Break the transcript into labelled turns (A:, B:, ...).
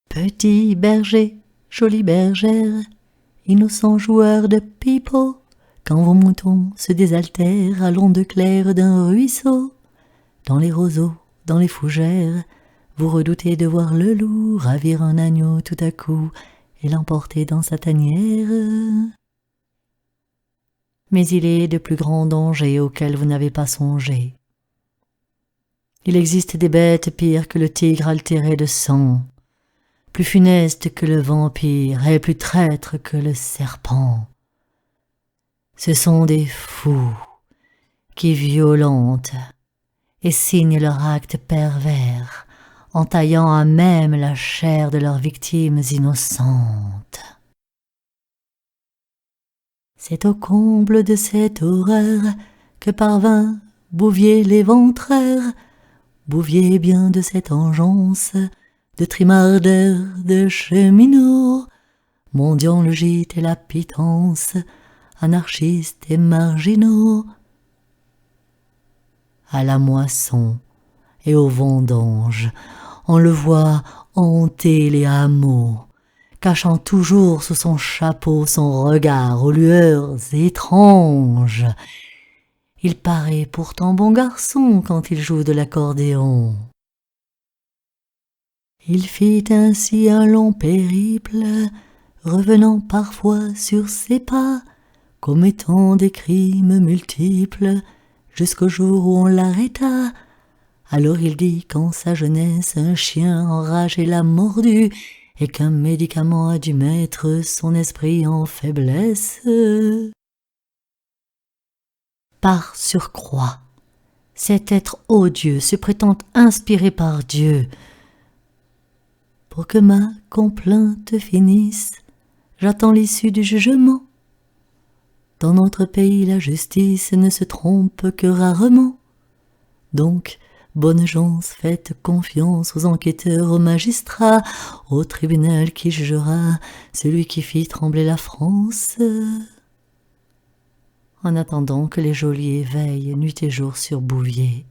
A: Petit berger, jolie bergère, innocent joueur de pipeau, quand vos moutons se désaltèrent à l'onde claire d'un ruisseau, dans les roseaux, dans les fougères, vous redoutez de voir le loup ravir un agneau tout à coup et l'emporter dans sa tanière. Mais il est de plus grands dangers auxquels vous n'avez pas songé. Il existe des bêtes pires que le tigre altéré de sang, plus funeste que le vampire et plus traître que le serpent. Ce sont des fous qui violentent et signent leur acte pervers en taillant à même la chair de leurs victimes innocentes. C'est au comble de cette horreur que parvint Bouvier l'éventreur, Bouvier bien de cette engeance, de trimardeur, de cheminot, mendiant le gîte et la pitance, anarchistes et marginaux. À la moisson et aux vendanges, on le voit hanter les hameaux, cachant toujours sous son chapeau son regard aux lueurs étranges. Il paraît pourtant bon garçon quand il joue de l'accordéon. Il fit ainsi un long périple, revenant parfois sur ses pas, commettant des crimes multiples, jusqu'au jour où on l'arrêta. Alors il dit qu'en sa jeunesse un chien enragé l'a mordu, et qu'un médicament a dû mettre son esprit en faiblesse. Par surcroît, cet être odieux se prétend inspiré par Dieu. Pour que ma complainte finisse, j'attends l'issue du jugement. Dans notre pays, la justice ne se trompe que rarement. Donc, bonnes gens, faites confiance aux enquêteurs, aux magistrats, au tribunal qui jugera celui qui fit trembler la France. En attendant que les geôliers veillent nuit et jour sur Bouvier,